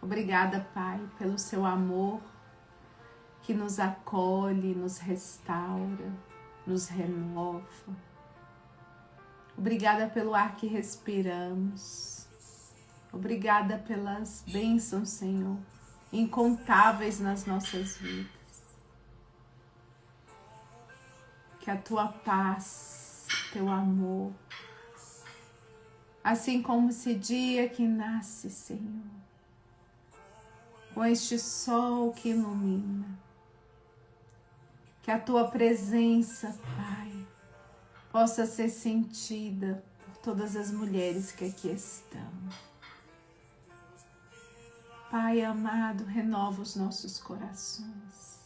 Obrigada, Pai, pelo seu amor que nos acolhe, nos restaura, nos renova. Obrigada pelo ar que respiramos. Obrigada pelas bênçãos, Senhor, incontáveis nas nossas vidas. Que a tua paz, teu amor, assim como esse dia que nasce, Senhor, com este sol que ilumina, que a tua presença, Pai, possa ser sentida por todas as mulheres que aqui estão. Pai amado, renova os nossos corações.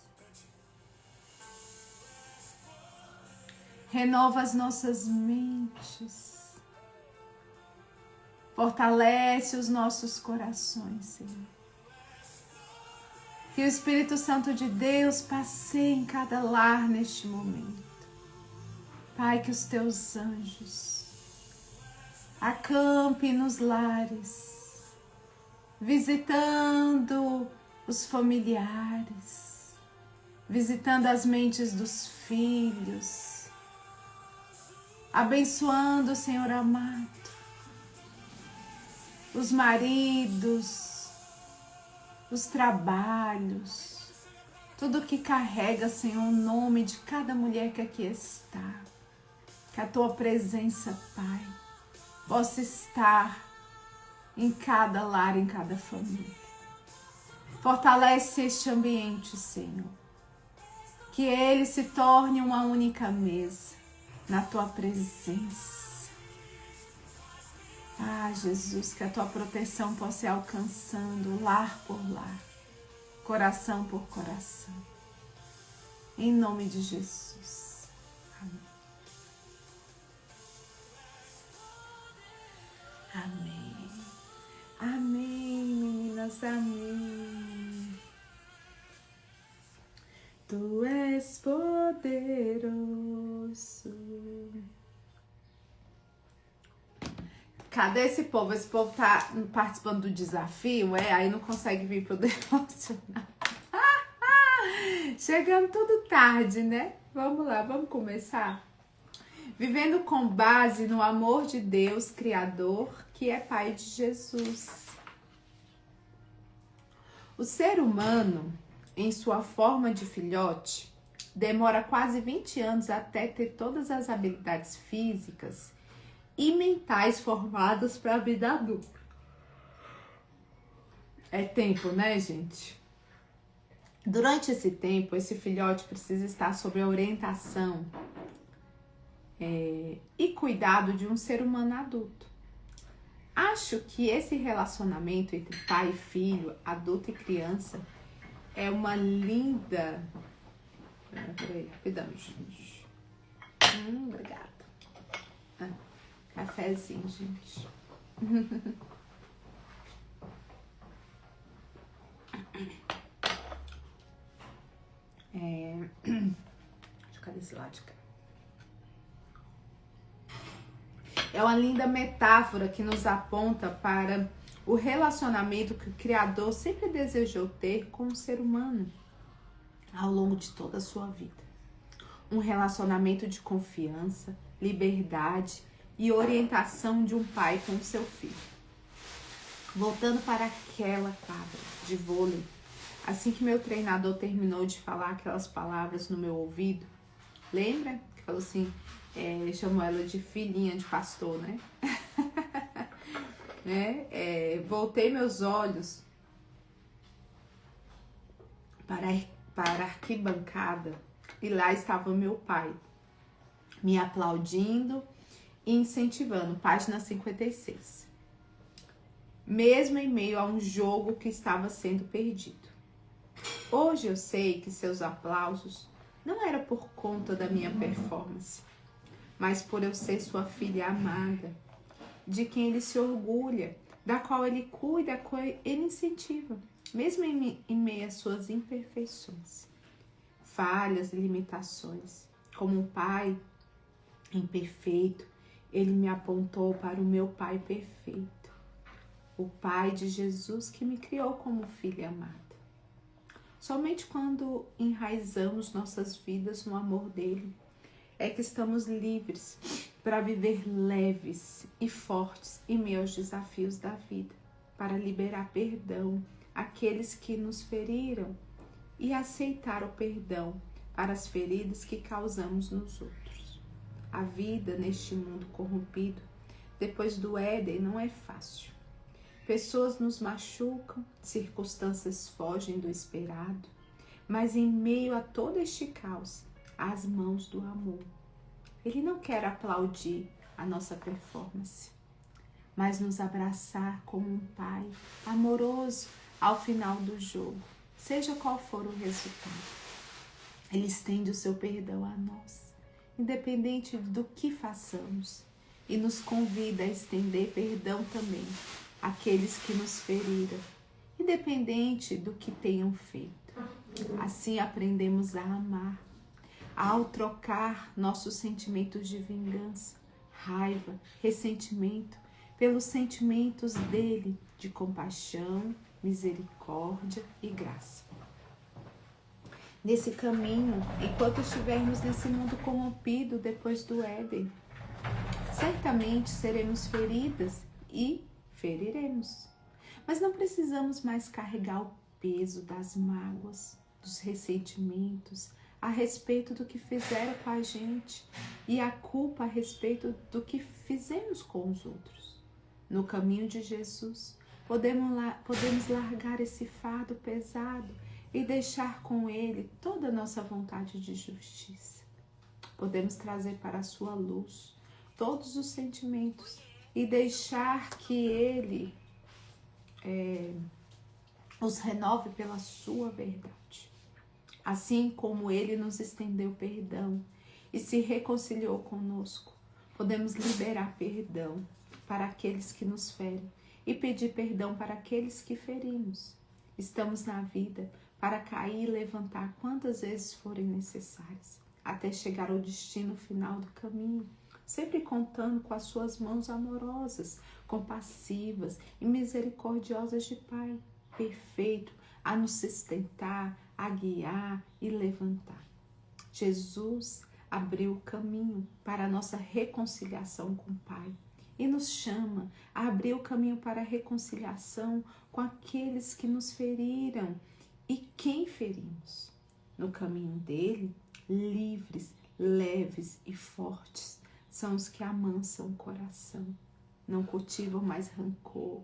Renova as nossas mentes. Fortalece os nossos corações, Senhor. Que o Espírito Santo de Deus passeie em cada lar neste momento. Pai, que os teus anjos acampem nos lares, visitando os familiares, visitando as mentes dos filhos, abençoando, Senhor amado, os maridos, os trabalhos, tudo que carrega, Senhor, o nome de cada mulher que aqui está. Que a tua presença, Pai, possa estar em cada lar, em cada família. Fortalece este ambiente, Senhor. Que ele se torne uma única mesa na tua presença. Ah, Jesus, que a tua proteção possa ir alcançando lar por lar, coração por coração. Em nome de Jesus. Amém. Amém. Amém, meninas, amém. Tu és poderoso. Cadê esse povo? Esse povo tá participando do desafio, aí não consegue vir pro devocional. Chegando tudo tarde, né? Vamos lá, vamos começar? Vivendo com base no amor de Deus, Criador, que é Pai de Jesus. O ser humano, em sua forma de filhote, demora quase 20 anos até ter todas as habilidades físicas e mentais formadas para a vida adulta. É tempo, né, gente? Durante esse tempo, esse filhote precisa estar sob a orientação e cuidado de um ser humano adulto. Acho que esse relacionamento entre pai e filho, adulto e criança, é uma linda... Peraí, rapidão, gente. Obrigada. Cafezinho, gente. Cadê esse lado de cá? É uma linda metáfora que nos aponta para o relacionamento que o Criador sempre desejou ter com o ser humano ao longo de toda a sua vida. Um relacionamento de confiança, liberdade e orientação de um pai com o seu filho. Voltando para aquela quadra de vôlei, assim que meu treinador terminou de falar aquelas palavras no meu ouvido, lembra? Que falou assim, chamou ela de filhinha de pastor, né? Voltei meus olhos para a arquibancada e lá estava meu pai, me aplaudindo e incentivando, página 56. Mesmo em meio a um jogo que estava sendo perdido. Hoje eu sei que seus aplausos não eram por conta da minha performance, mas por eu ser sua filha amada, de quem ele se orgulha, da qual ele cuida, da qual ele incentiva, mesmo em meio às suas imperfeições, falhas e limitações. Como um pai imperfeito, ele me apontou para o meu pai perfeito. o Pai de Jesus que me criou como filha amada. Somente quando enraizamos nossas vidas no amor dele, é que estamos livres para viver leves e fortes em meio aos desafios da vida, para liberar perdão àqueles que nos feriram e aceitar o perdão para as feridas que causamos nos outros. A vida neste mundo corrompido, depois do Éden, não é fácil. Pessoas nos machucam, circunstâncias fogem do esperado, mas em meio a todo este caos, as mãos do amor. Ele não quer aplaudir a nossa performance, mas nos abraçar como um pai amoroso ao final do jogo, seja qual for o resultado. Ele estende o seu perdão a nós, independente do que façamos, e nos convida a estender perdão também àqueles que nos feriram, independente do que tenham feito. Assim aprendemos a amar, ao trocar nossos sentimentos de vingança, raiva, ressentimento, pelos sentimentos dele de compaixão, misericórdia e graça. Nesse caminho, enquanto estivermos nesse mundo corrompido depois do Éden, certamente seremos feridas e feriremos. Mas não precisamos mais carregar o peso das mágoas, dos ressentimentos, a respeito do que fizeram com a gente e a culpa a respeito do que fizemos com os outros. No caminho de Jesus, podemos largar esse fardo pesado e deixar com ele toda a nossa vontade de justiça. Podemos trazer para a sua luz todos os sentimentos e deixar que ele os renove pela sua verdade. Assim como ele nos estendeu perdão e se reconciliou conosco, podemos liberar perdão para aqueles que nos ferem e pedir perdão para aqueles que ferimos. Estamos na vida para cair e levantar quantas vezes forem necessárias, até chegar ao destino final do caminho, sempre contando com as suas mãos amorosas, compassivas e misericordiosas de Pai, perfeito, a nos sustentar, a guiar e levantar. Jesus abriu o caminho para a nossa reconciliação com o Pai e nos chama a abrir o caminho para a reconciliação com aqueles que nos feriram e quem ferimos. No caminho dele, livres, leves e fortes são os que amansam o coração, não cultivam mais rancor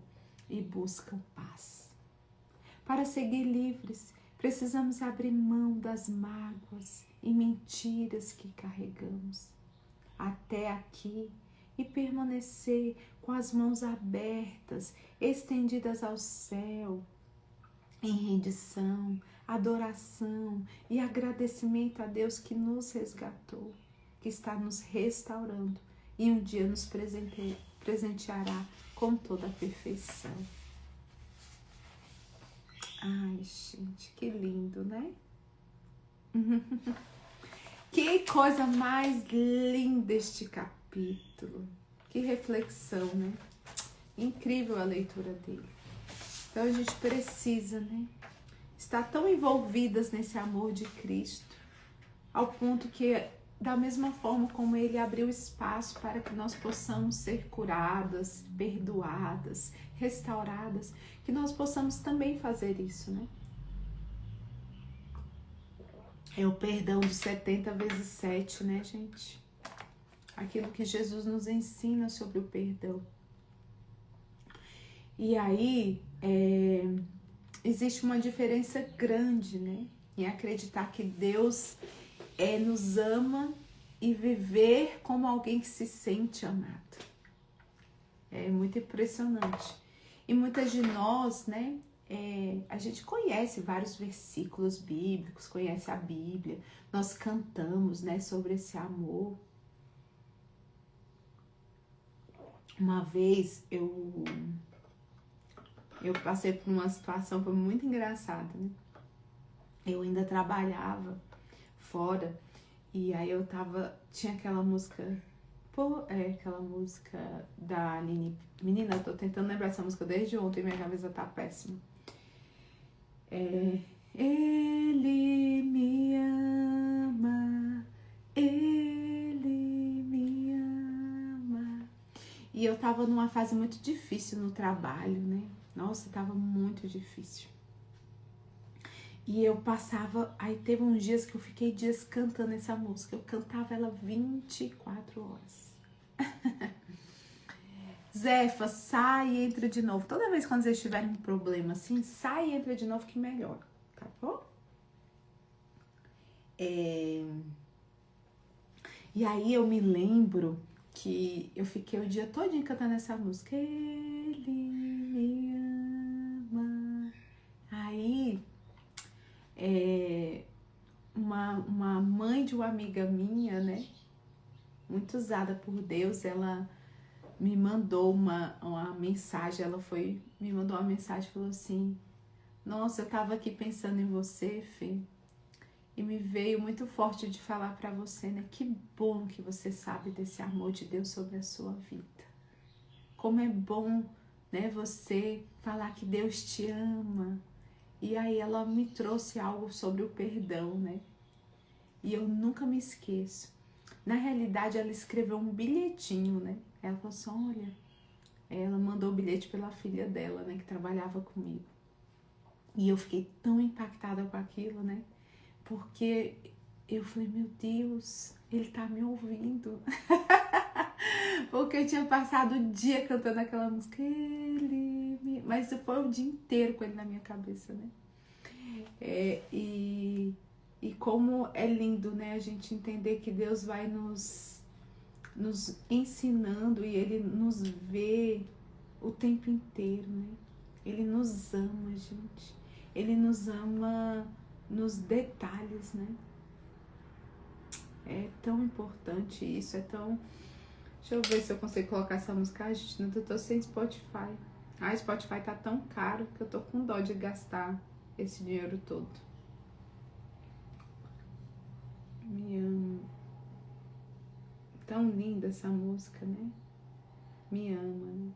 e buscam paz. Para seguir livres, precisamos abrir mão das mágoas e mentiras que carregamos até aqui e permanecer com as mãos abertas, estendidas ao céu, em rendição, adoração e agradecimento a Deus que nos resgatou, que está nos restaurando e um dia nos presenteará com toda a perfeição. Ai, gente, que lindo, né? Que coisa mais linda este capítulo. Que reflexão, né? Incrível a leitura dele. Então a gente precisa, né? Estar tão envolvidas nesse amor de Cristo, ao ponto que, da mesma forma como ele abriu espaço para que nós possamos ser curadas, perdoadas, restauradas, que nós possamos também fazer isso, né? É o perdão de 70 vezes 7, né, gente? Aquilo que Jesus nos ensina sobre o perdão. E aí, existe uma diferença grande, né? Em acreditar que Deus nos ama e viver como alguém que se sente amado. É muito impressionante. E muitas de nós, né? A gente conhece vários versículos bíblicos, conhece a Bíblia, nós cantamos, né, sobre esse amor. Uma vez eu passei por uma situação foi muito engraçada, né? Eu ainda trabalhava fora e aí tinha aquela música Aquela música da Aline. Menina, eu tô tentando lembrar essa música desde ontem, minha cabeça tá péssima. Ele me ama, ele me ama. E eu tava numa fase muito difícil no trabalho, né? Nossa, tava muito difícil. E eu passava, aí teve uns dias que eu fiquei dias cantando essa música. Eu cantava ela 24 horas. Zefa, sai e entra de novo. Toda vez quando vocês tiverem um problema assim, sai e entra de novo que melhora, tá bom? E aí eu me lembro que eu fiquei o dia todo cantando essa música. Ele me ama. Aí, uma mãe de uma amiga minha, né, muito usada por Deus, ela me mandou uma mensagem, me mandou uma mensagem e falou assim: nossa, eu tava aqui pensando em você, Fê, e me veio muito forte de falar pra você, né, que bom que você sabe desse amor de Deus sobre a sua vida. Como é bom, né, você falar que Deus te ama. E aí ela me trouxe algo sobre o perdão, né? E eu nunca me esqueço. Na realidade, ela escreveu um bilhetinho, né? Ela falou assim, olha, ela mandou o bilhete pela filha dela, né? Que trabalhava comigo. E eu fiquei tão impactada com aquilo, né? Porque eu falei, meu Deus, ele tá me ouvindo. Porque eu tinha passado o dia cantando aquela música, mas foi o dia inteiro com ele na minha cabeça, né? E como é lindo, né, a gente entender que Deus vai nos ensinando e Ele nos vê o tempo inteiro, né? Ele nos ama, gente. Ele nos ama nos detalhes, né? É tão importante isso, é tão... Deixa eu ver se eu consigo colocar essa música. Ai, gente, não tô sem Spotify. Ah, Spotify tá tão caro que eu tô com dó de gastar esse dinheiro todo. Me ama. Tão linda essa música, né? Me ama, né?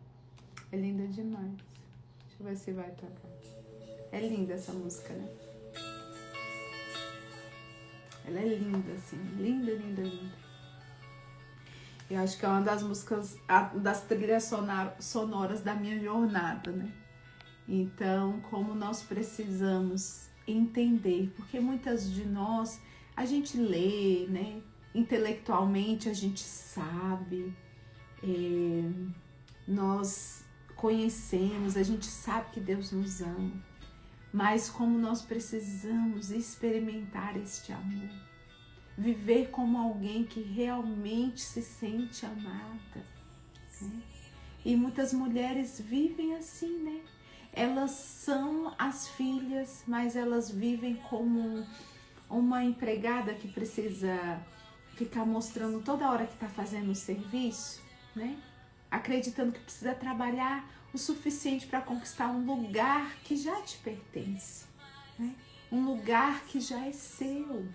É linda demais. Deixa eu ver se vai tocar. É linda essa música, né? Ela é linda, assim. Linda, linda, linda. Eu acho que é uma das músicas, das trilhas sonoras da minha jornada, né? Então, como nós precisamos entender, porque muitas de nós, a gente lê, né? Intelectualmente a gente sabe, nós conhecemos, a gente sabe que Deus nos ama, mas como nós precisamos experimentar este amor, viver como alguém que realmente se sente amada, né? E muitas mulheres vivem assim, né? Elas são as filhas, mas elas vivem como uma empregada que precisa ficar mostrando toda hora que está fazendo o serviço, né? Acreditando que precisa trabalhar o suficiente para conquistar um lugar que já te pertence, né? Um lugar que já é seu.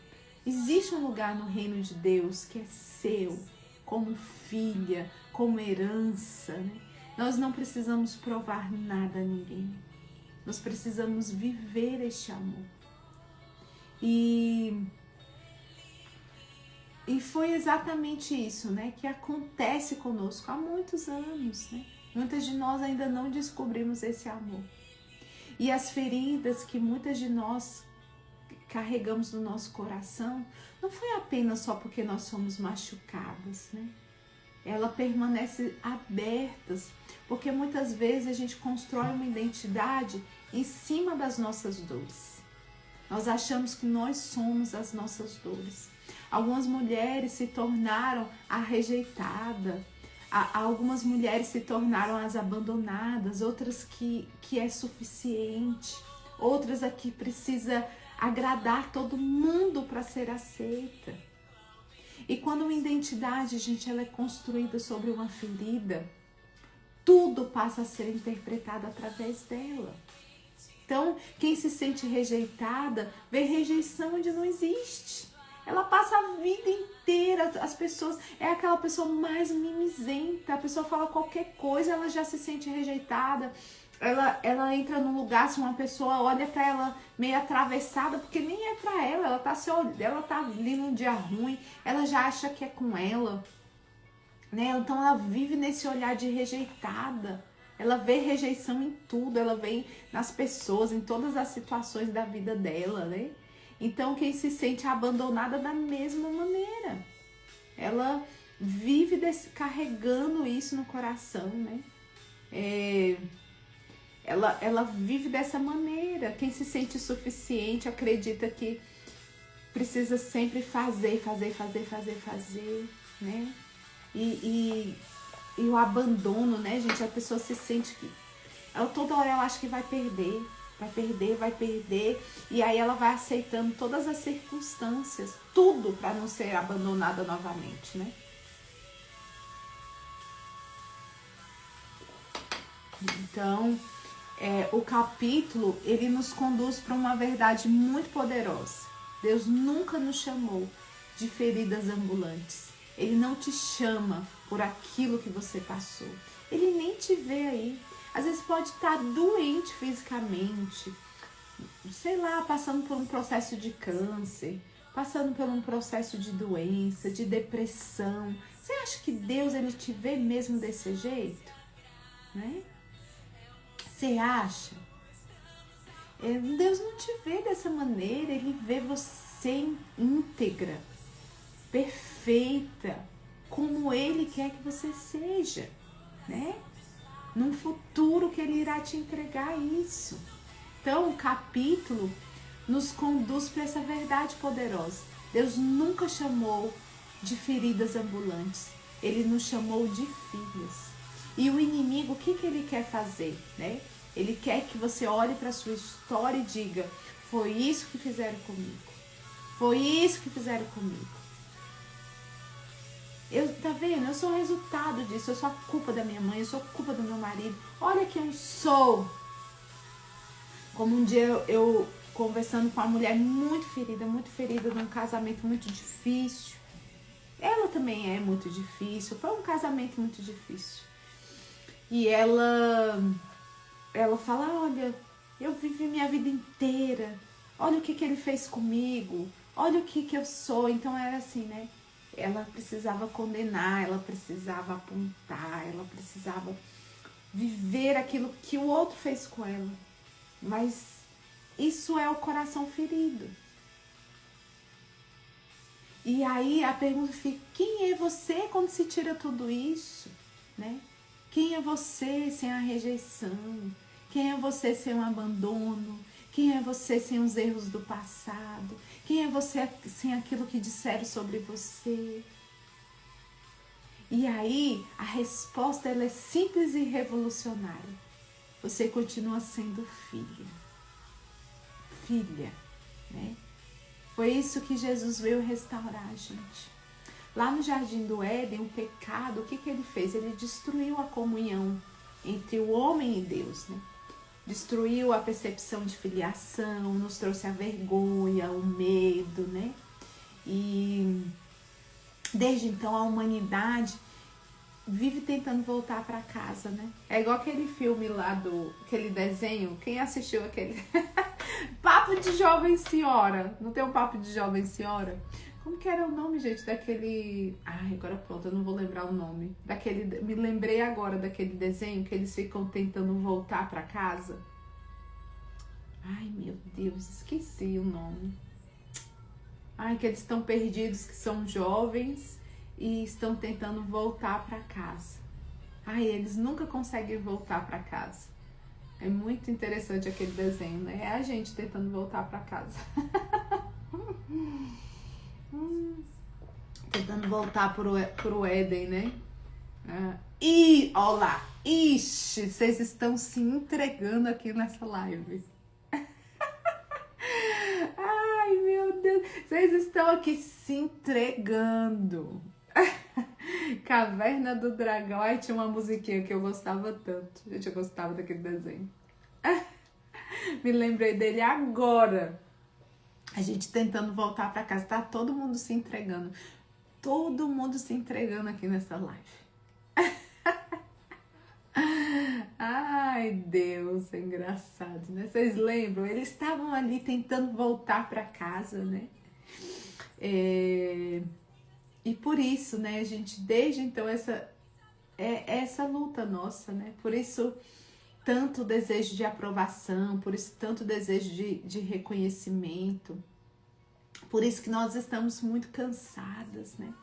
Existe um lugar no reino de Deus que é seu, como filha, como herança, né? Nós não precisamos provar nada a ninguém. Nós precisamos viver este amor. E foi exatamente isso, né, que acontece conosco há muitos anos, né? Muitas de nós ainda não descobrimos esse amor. E as feridas que muitas de nós carregamos no nosso coração, não foi apenas só porque nós somos machucadas, né? Ela permanece abertas, porque muitas vezes a gente constrói uma identidade em cima das nossas dores. Nós achamos que nós somos as nossas dores. Algumas mulheres se tornaram a rejeitada, algumas mulheres se tornaram as abandonadas, outras que é suficiente, outras aqui precisa agradar todo mundo para ser aceita. E quando uma identidade, gente, ela é construída sobre uma ferida, tudo passa a ser interpretado através dela. Então, quem se sente rejeitada, vê rejeição onde não existe. Ela passa a vida inteira, as pessoas, é aquela pessoa mais mimizenta, a pessoa fala qualquer coisa, ela já se sente rejeitada. Ela entra num lugar, se uma pessoa olha pra ela meio atravessada, porque nem é pra ela, ela tá ali num dia ruim, ela já acha que é com ela, né? Então ela vive nesse olhar de rejeitada. Ela vê rejeição em tudo, ela vê nas pessoas, em todas as situações da vida dela, né? Então quem se sente abandonada da mesma maneira, ela vive carregando isso no coração, né? Ela vive dessa maneira. Quem se sente suficiente acredita que precisa sempre fazer, né? E o abandono, né, gente? A pessoa se sente que toda hora ela acha que vai perder. E aí ela vai aceitando todas as circunstâncias, tudo para não ser abandonada novamente, né? Então, o capítulo, ele nos conduz para uma verdade muito poderosa. Deus nunca nos chamou de feridas ambulantes. Ele não te chama por aquilo que você passou. Ele nem te vê aí. Às vezes pode estar doente fisicamente, sei lá, passando por um processo de câncer, passando por um processo de doença, de depressão. Você acha que Deus, ele te vê mesmo desse jeito? Né? Você acha? Deus não te vê dessa maneira, ele vê você íntegra, perfeita, como ele quer que você seja, né? Num futuro que ele irá te entregar isso. Então o capítulo nos conduz para essa verdade poderosa. Deus nunca chamou de feridas ambulantes, ele nos chamou de filhas. E o inimigo, o que ele quer fazer, né? Ele quer que você olhe para a sua história e diga: foi isso que fizeram comigo. Foi isso que fizeram comigo. Tá vendo? Eu sou o resultado disso. Eu sou a culpa da minha mãe, eu sou a culpa do meu marido. Olha quem eu sou. Como um dia eu conversando com uma mulher muito ferida num casamento muito difícil. Ela também é muito difícil. Foi um casamento muito difícil. E ela fala: olha, eu vivi minha vida inteira, olha o que ele fez comigo, olha o que eu sou. Então era assim, né? Ela precisava condenar, ela precisava apontar, ela precisava viver aquilo que o outro fez com ela. Mas isso é o coração ferido. E aí a pergunta fica: quem é você quando se tira tudo isso, né? Quem é você sem a rejeição? Quem é você sem o abandono? Quem é você sem os erros do passado? Quem é você sem aquilo que disseram sobre você? E aí a resposta, ela é simples e revolucionária. Você continua sendo filha, né? Foi isso que Jesus veio restaurar, gente. Lá no Jardim do Éden, o pecado, o que ele fez? Ele destruiu a comunhão entre o homem e Deus, né? Destruiu a percepção de filiação, nos trouxe a vergonha, o medo, né? E desde então a humanidade vive tentando voltar para casa, né? É igual aquele filme lá aquele desenho. Quem assistiu aquele Papo de Jovem Senhora? Não tem um Papo de Jovem Senhora? Como que era o nome, gente, daquele... Ai, agora pronto, eu não vou lembrar o nome. Me lembrei agora daquele desenho que eles ficam tentando voltar para casa. Ai, meu Deus, esqueci o nome. Ai, que eles estão perdidos, que são jovens e estão tentando voltar para casa. Ai, eles nunca conseguem voltar para casa. É muito interessante aquele desenho, né? É a gente tentando voltar para casa. Tentando voltar pro Éden, né? E, ó lá, ixi, vocês estão se entregando aqui nessa live. Ai, meu Deus, vocês estão aqui se entregando. Caverna do Dragão. Ai, tinha uma musiquinha que eu gostava tanto. Gente, eu gostava daquele desenho. Me lembrei dele agora. A gente tentando voltar para casa, tá todo mundo se entregando. Todo mundo se entregando aqui nessa live. Ai, Deus, é engraçado, né? Vocês lembram? Eles estavam ali tentando voltar para casa, né? E por isso, né, a gente, desde então, essa luta nossa, né? Por isso, tanto desejo de aprovação, por isso, tanto desejo de reconhecimento. Por isso que nós estamos muito cansadas, né?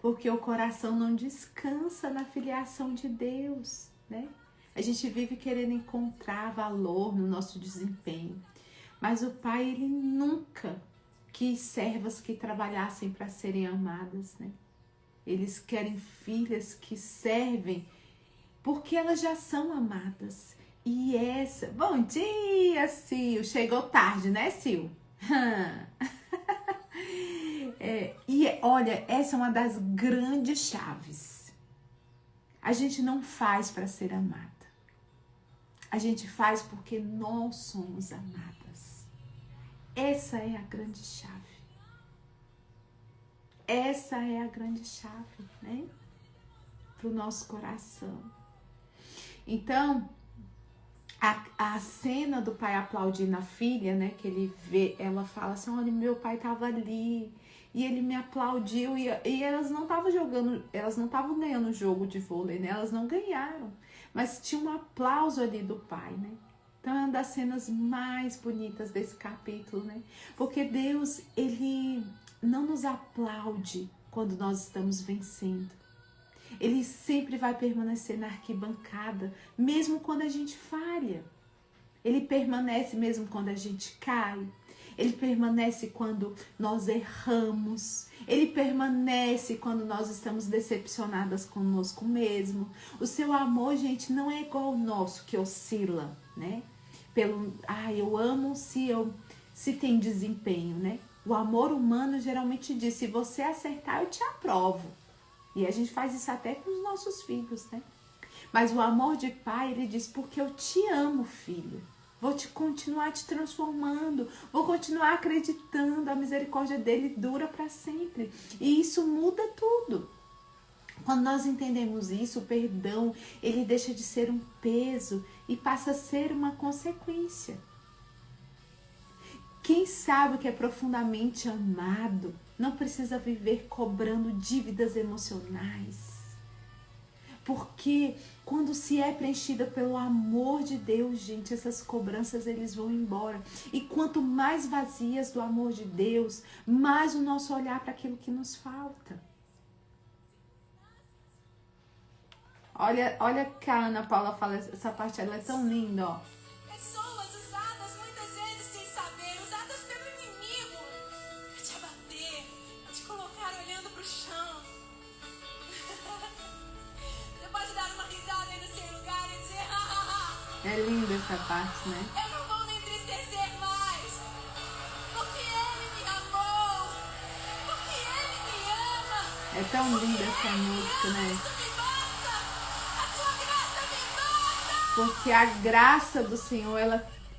Porque o coração não descansa na filiação de Deus, né? A gente vive querendo encontrar valor no nosso desempenho. Mas o Pai, Ele nunca quis servas que trabalhassem para serem amadas, né? Eles querem filhas que servem porque elas já são amadas. E essa... Bom dia, Sil! Chegou tarde, né, Sil? Olha, essa é uma das grandes chaves. A gente não faz para ser amada. A gente faz porque nós somos amadas. Essa é a grande chave. Essa é a grande chave, né? Para o nosso coração. Então, a cena do pai aplaudindo a filha, né? Que ele vê, ela fala assim, olha, meu pai estava ali e ele me aplaudiu e elas não estavam jogando, elas não estavam ganhando o jogo de vôlei, né? Elas não ganharam, mas tinha um aplauso ali do pai, né? Então é uma das cenas mais bonitas desse capítulo, né? Porque Deus, Ele não nos aplaude quando nós estamos vencendo. Ele sempre vai permanecer na arquibancada, mesmo quando a gente falha. Ele permanece mesmo quando a gente cai. Ele permanece quando nós erramos. Ele permanece quando nós estamos decepcionadas conosco mesmo. O seu amor, gente, não é igual ao nosso, que oscila, né? Eu amo se tem desempenho, né? O amor humano geralmente diz, se você acertar, eu te aprovo. E a gente faz isso até com os nossos filhos, né? Mas o amor de pai, ele diz, porque eu te amo, filho. Vou continuar te transformando, vou continuar acreditando, a misericórdia dele dura para sempre. E isso muda tudo. Quando nós entendemos isso, o perdão, ele deixa de ser um peso e passa a ser uma consequência. Quem sabe que é profundamente amado não precisa viver cobrando dívidas emocionais. Porque quando se é preenchida pelo amor de Deus, gente, essas cobranças eles vão embora. E quanto mais vazias do amor de Deus, mais o nosso olhar para aquilo que nos falta. Olha que a Ana Paula fala, essa parte ela é tão linda, ó. Pessoas usadas muitas vezes sem saber, usadas pelo inimigo, pra te abater, pra te colocar olhando pro chão. Você pode dar uma risada aí no seu lugar e dizer, É linda essa parte, né? Eu não vou me entristecer mais, porque ele me amou, porque ele me ama. É tão linda essa música, né? Porque a graça do Senhor,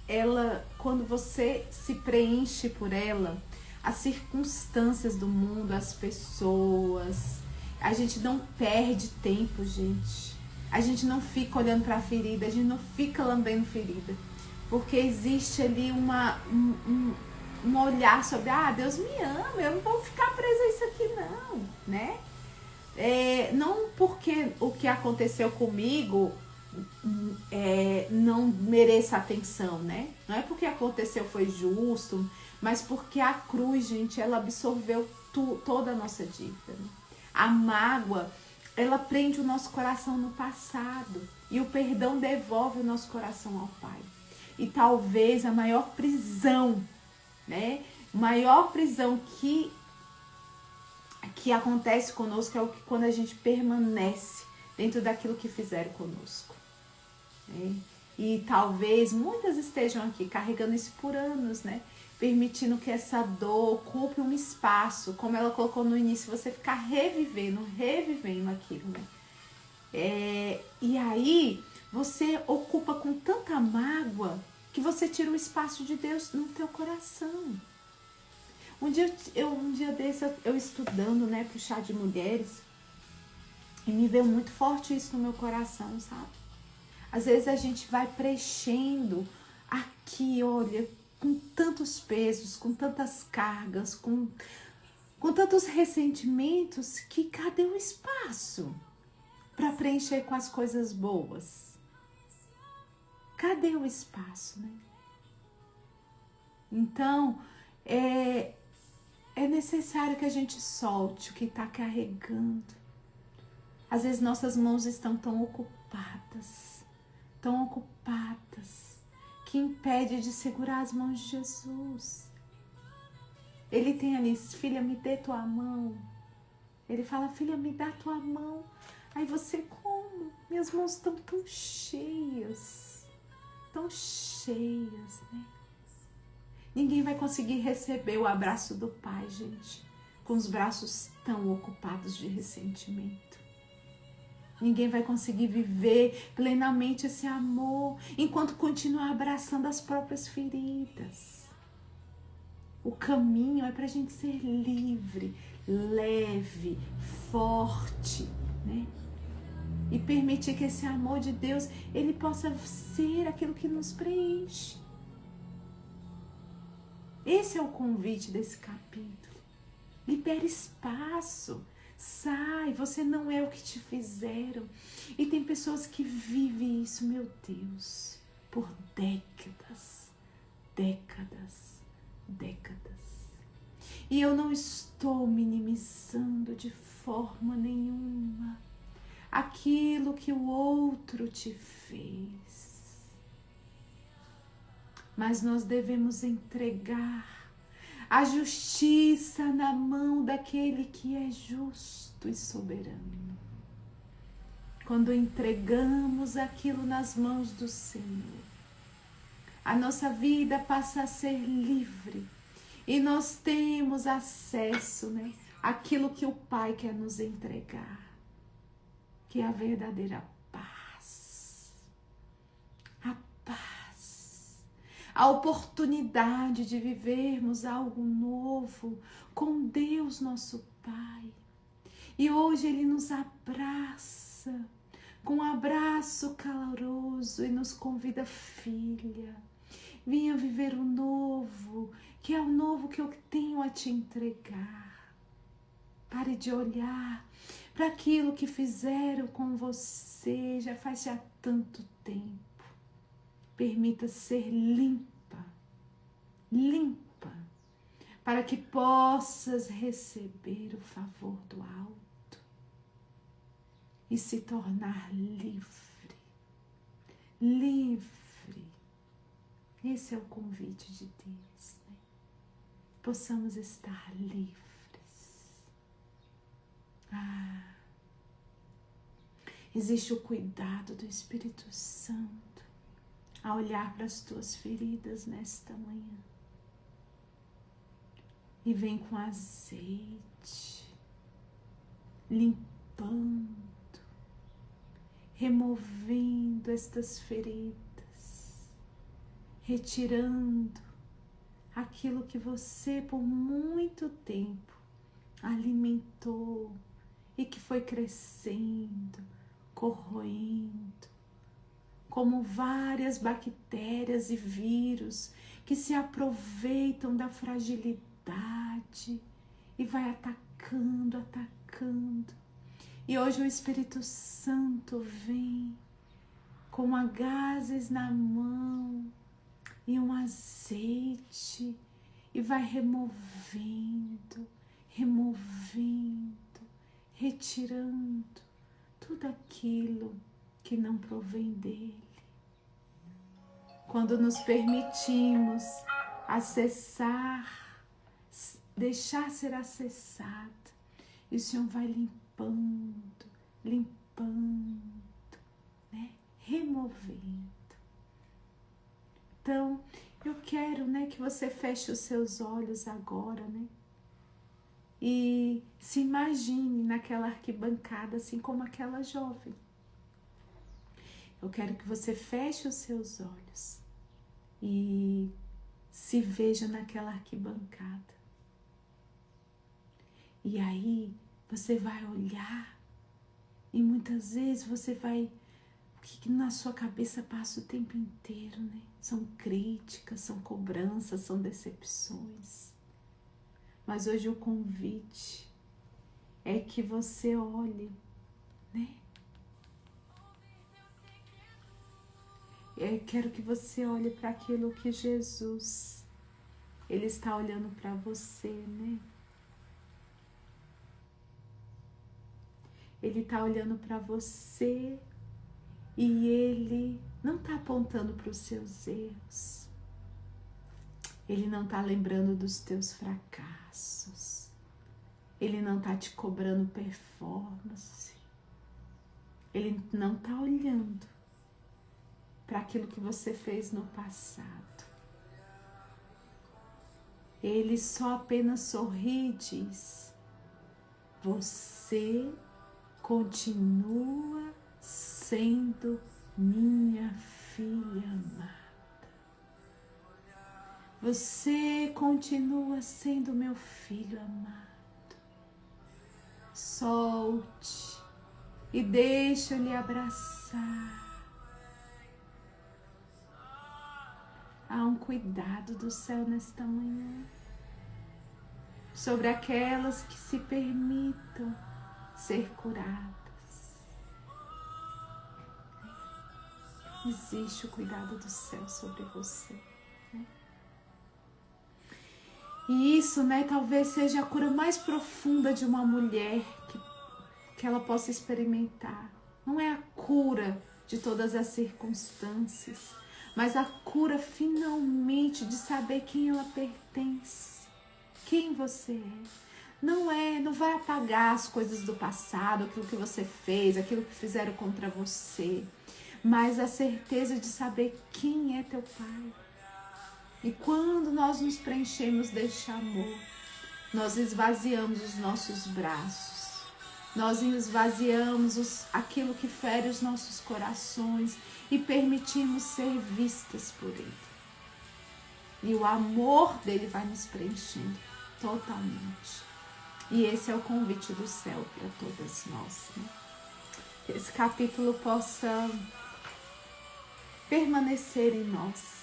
ela, quando você se preenche por ela, as circunstâncias do mundo, as pessoas, a gente não perde tempo, gente. A gente não fica olhando para a ferida, a gente não fica lambendo ferida. Porque existe ali um olhar sobre, Deus me ama, eu não vou ficar presa a isso aqui não, né? Não porque o que aconteceu comigo não mereça atenção, né? Não é porque aconteceu foi justo, mas porque a cruz, gente, ela absorveu toda a nossa dívida, né? A mágoa, ela prende o nosso coração no passado e o perdão devolve o nosso coração ao Pai. E talvez a maior prisão, né? Maior prisão que acontece conosco é quando a gente permanece dentro daquilo que fizeram conosco. E talvez muitas estejam aqui carregando isso por anos, né? Permitindo que essa dor ocupe um espaço, como ela colocou no início, você ficar revivendo aquilo, né? E aí você ocupa com tanta mágoa que você tira o espaço de Deus no teu coração. Um dia desse, eu estudando, né, pro chá de mulheres, e me veio muito forte isso no meu coração, sabe? Às vezes a gente vai preenchendo aqui, olha, com tantos pesos, com tantas cargas, com tantos ressentimentos, que cadê o espaço para preencher com as coisas boas? Cadê o espaço, né? Então, é necessário que a gente solte o que está carregando. Às vezes nossas mãos estão tão ocupadas, que impede de segurar as mãos de Jesus. Ele tem ali, filha, me dê tua mão. Ele fala, filha, me dá tua mão. Aí você, como? Minhas mãos estão tão cheias, né? Ninguém vai conseguir receber o abraço do Pai, gente, com os braços tão ocupados de ressentimento. Ninguém vai conseguir viver plenamente esse amor enquanto continuar abraçando as próprias feridas. O caminho é para a gente ser livre, leve, forte, né? E permitir que esse amor de Deus, ele possa ser aquilo que nos preenche. Esse é o convite desse capítulo. Libere espaço. Sai, você não é o que te fizeram. E tem pessoas que vivem isso, meu Deus, por décadas. E eu não estou minimizando de forma nenhuma aquilo que o outro te fez. Mas nós devemos entregar a justiça na mão daquele que é justo e soberano. Quando entregamos aquilo nas mãos do Senhor, a nossa vida passa a ser livre e nós temos acesso, né, àquilo que o Pai quer nos entregar, que é a verdadeira paz. A paz. A oportunidade de vivermos algo novo com Deus, nosso Pai. E hoje Ele nos abraça com um abraço caloroso e nos convida, filha, venha viver o novo, que é o novo que eu tenho a te entregar. Pare de olhar para aquilo que fizeram com você já faz tanto tempo. Permita ser limpa, para que possas receber o favor do alto e se tornar livre. Esse é o convite de Deus, né? Possamos estar livres. Existe o cuidado do Espírito Santo a olhar para as tuas feridas nesta manhã. E vem com azeite, limpando, removendo estas feridas, retirando aquilo que você por muito tempo alimentou e que foi crescendo, corroendo, como várias bactérias e vírus que se aproveitam da fragilidade e vai atacando. E hoje o Espírito Santo vem com agases na mão e um azeite e vai removendo, retirando tudo aquilo que não provém dele. Quando nos permitimos acessar, deixar ser acessado, e o Senhor vai limpando, né? Removendo. Então, eu quero, né, que você feche os seus olhos agora, né? E se imagine naquela arquibancada, assim como aquela jovem. Eu quero que você feche os seus olhos e se veja naquela arquibancada. E aí você vai olhar e muitas vezes você vai... O que na sua cabeça passa o tempo inteiro, né? São críticas, são cobranças, são decepções. Mas hoje o convite é que você olhe, né? Eu quero que você olhe para aquilo que Jesus, Ele está olhando para você, né? Ele está olhando para você e Ele não está apontando para os seus erros. Ele não está lembrando dos teus fracassos. Ele não está te cobrando performance. Ele não está olhando para aquilo que você fez no passado. Ele só apenas sorri e diz: você continua sendo minha filha amada. Você continua sendo meu filho amado. Solte e deixa eu lhe abraçar. Há um cuidado do céu nesta manhã sobre aquelas que se permitam ser curadas. Existe o cuidado do céu sobre você. E isso, né, talvez seja a cura mais profunda de uma mulher que ela possa experimentar. Não é a cura de todas as circunstâncias, mas a cura finalmente de saber quem ela pertence, quem você é. Não vai apagar as coisas do passado, aquilo que você fez, aquilo que fizeram contra você, mas a certeza de saber quem é teu Pai. E quando nós nos preenchemos deste amor, nós esvaziamos os nossos braços, nós esvaziamos aquilo que fere os nossos corações e permitimos ser vistas por Ele. E o amor dele vai nos preenchendo totalmente. E esse é o convite do céu para todas nós, né? Que esse capítulo possa permanecer em nós.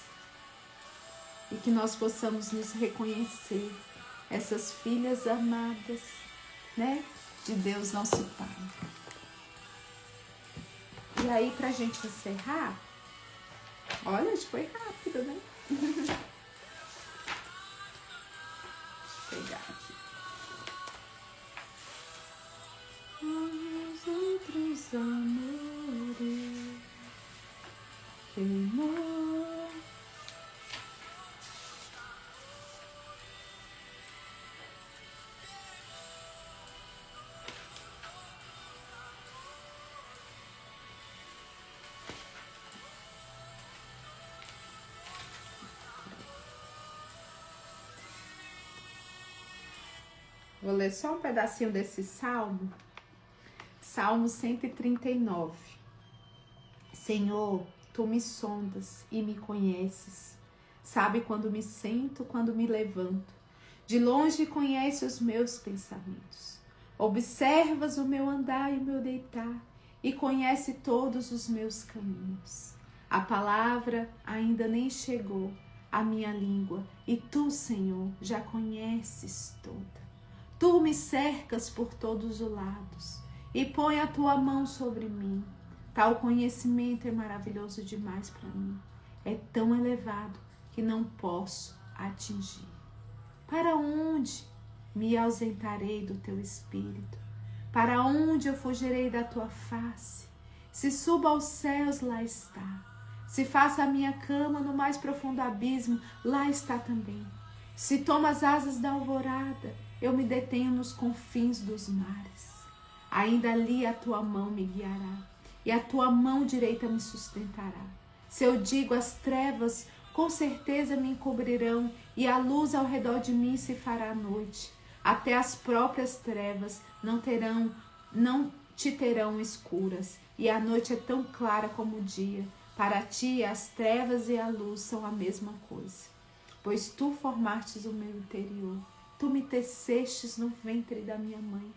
E que nós possamos nos reconhecer, essas filhas amadas, né, de Deus nosso Pai. E aí, pra gente encerrar, olha, foi rápido, né? Vou pegar aqui. Os outros amores queimou. Vou ler só um pedacinho desse salmo. Salmo 139. Senhor, tu me sondas e me conheces. Sabe quando me sento, quando me levanto. De longe conhece os meus pensamentos. Observas o meu andar e o meu deitar e conhece todos os meus caminhos. A palavra ainda nem chegou à minha língua e tu, Senhor, já conheces toda. Tu me cercas por todos os lados e põe a tua mão sobre mim. Tal conhecimento é maravilhoso demais para mim. É tão elevado que não posso atingir. Para onde me ausentarei do teu espírito? Para onde eu fugirei da tua face? Se subo aos céus, lá está. Se faço a minha cama no mais profundo abismo, lá está também. Se tomo as asas da alvorada, eu me detenho nos confins dos mares. Ainda ali a tua mão me guiará, e a tua mão direita me sustentará. Se eu digo as trevas, com certeza me encobrirão, e a luz ao redor de mim se fará noite. Até as próprias trevas não te terão escuras, e a noite é tão clara como o dia. Para ti, as trevas e a luz são a mesma coisa, pois tu formastes o meu interior. tu me tecestes no ventre da minha mãe.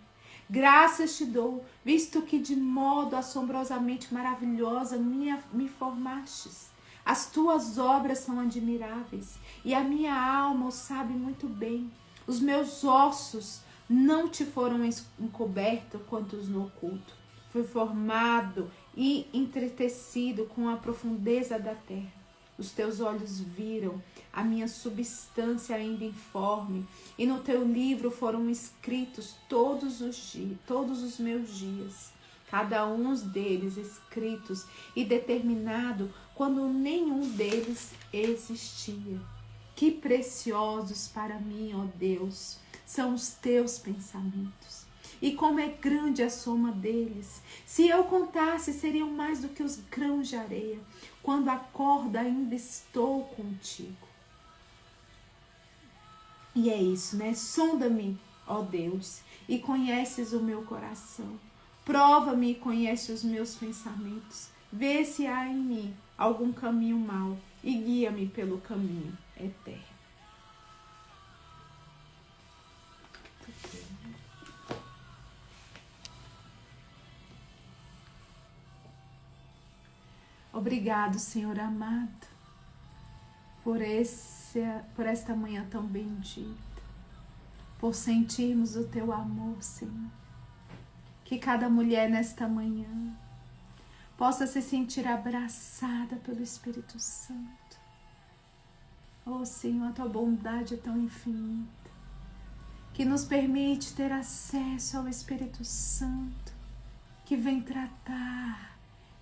Graças te dou, visto que de modo assombrosamente maravilhosa me formastes. As tuas obras são admiráveis, e a minha alma o sabe muito bem. Os meus ossos não te foram encobertos quantos no oculto. Fui formado e entretecido com a profundeza da terra. Os teus olhos viram a minha substância ainda informe, e no teu livro foram escritos todos os meus dias, cada um deles escritos e determinado quando nenhum deles existia. Que preciosos para mim, ó Deus, são os teus pensamentos, e como é grande a soma deles. Se eu contasse, seriam mais do que os grãos de areia. Quando acordo, ainda estou contigo. E é isso, né? Sonda-me, ó Deus, e conheces o meu coração. Prova-me e conhece os meus pensamentos. Vê se há em mim algum caminho mau e guia-me pelo caminho eterno. Obrigado, Senhor amado, por esta manhã tão bendita, por sentirmos o teu amor, Senhor. Que cada mulher nesta manhã possa se sentir abraçada pelo Espírito Santo. Oh, Senhor, a tua bondade é tão infinita, que nos permite ter acesso ao Espírito Santo, que vem tratar,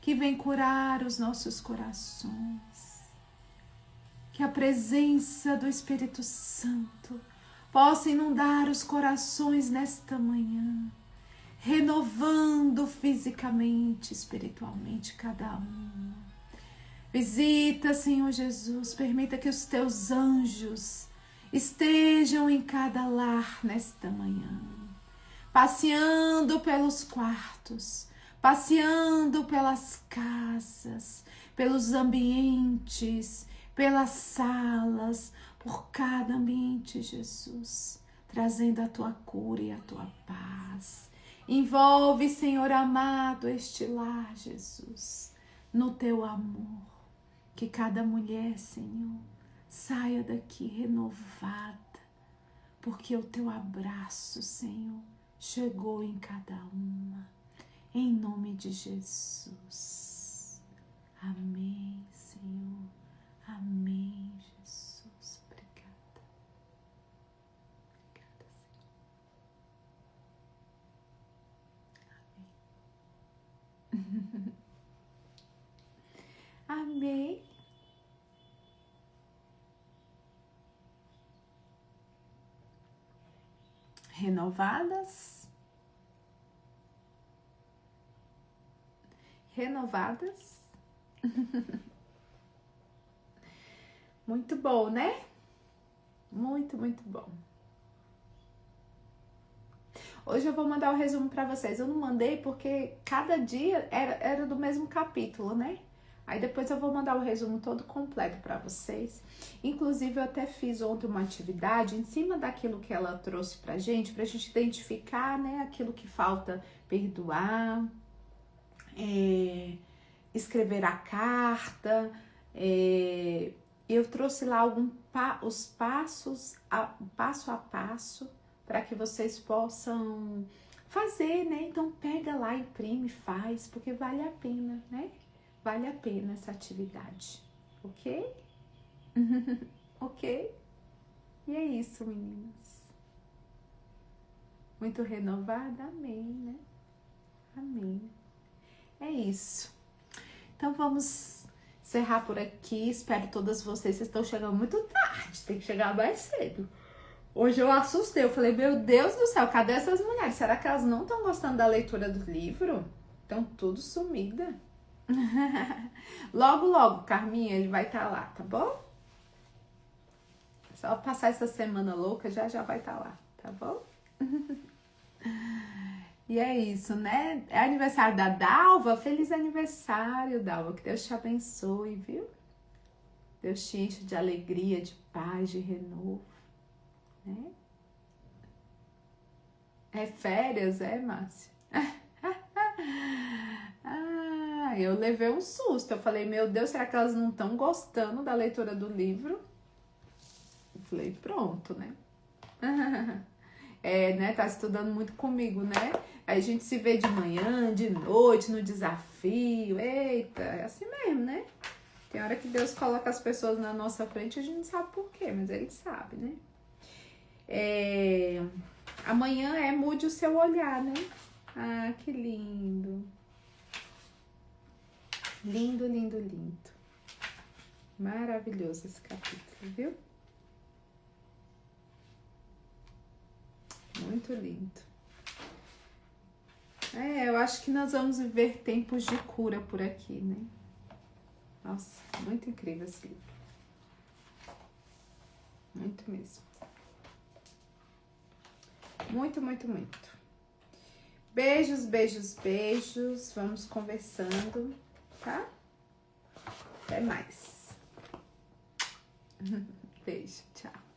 que vem curar os nossos corações. Que a presença do Espírito Santo possa inundar os corações nesta manhã, renovando fisicamente, espiritualmente cada um. Visita, Senhor Jesus, permita que os teus anjos estejam em cada lar nesta manhã, passeando pelos quartos, passeando pelas casas, pelos ambientes, pelas salas, por cada ambiente, Jesus, trazendo a tua cura e a tua paz. Envolve, Senhor amado, este lar, Jesus, no teu amor. Que cada mulher, Senhor, saia daqui renovada, porque o teu abraço, Senhor, chegou em cada uma. Em nome de Jesus. Amém, Senhor. Amém, Jesus. Obrigada. Obrigada, Senhor. Amém. Amém. Renovadas. Muito bom, né? Muito, muito bom. Hoje eu vou mandar o resumo para vocês. Eu não mandei porque cada dia era do mesmo capítulo, né? Aí depois eu vou mandar o resumo todo completo para vocês. Inclusive eu até fiz ontem uma atividade em cima daquilo que ela trouxe pra gente identificar, né, aquilo que falta perdoar, escrever a carta. Eu trouxe lá os passos, passo a passo, para que vocês possam fazer, né? Então pega lá, imprime, faz, porque vale a pena, né? Vale a pena essa atividade, ok? Ok? E é isso, meninas. Muito renovada? Amém, né? Amém. É isso. Então vamos encerrar por aqui. Espero todas vocês. Vocês estão chegando muito tarde. Tem que chegar mais cedo. Hoje eu assustei. Eu falei, meu Deus do céu, cadê essas mulheres? Será que elas não estão gostando da leitura do livro? Estão tudo sumida. Logo, logo, Carminha, ele vai estar lá, tá bom? Só passar essa semana louca, já vai estar lá, tá bom? E é isso, né? É aniversário da Dalva. Feliz aniversário, Dalva. Que Deus te abençoe, viu? Deus te enche de alegria, de paz, de renovo, né? É férias, é, Márcia? Eu levei um susto. Eu falei, meu Deus, será que elas não estão gostando da leitura do livro? Eu falei, pronto, né? Né? Tá estudando muito comigo, né? Aí a gente se vê de manhã, de noite, no desafio. Eita, é assim mesmo, né? Tem hora que Deus coloca as pessoas na nossa frente e a gente não sabe por quê, mas Ele sabe, né? Amanhã mude o seu olhar, né? Ah, que lindo. Lindo, lindo, lindo. Maravilhoso esse capítulo, viu? Muito lindo. Eu acho que nós vamos viver tempos de cura por aqui, né? Nossa, muito incrível esse livro. Muito mesmo. Muito, muito, muito. Beijos, beijos, beijos. Vamos conversando, tá? Até mais. Beijo, tchau.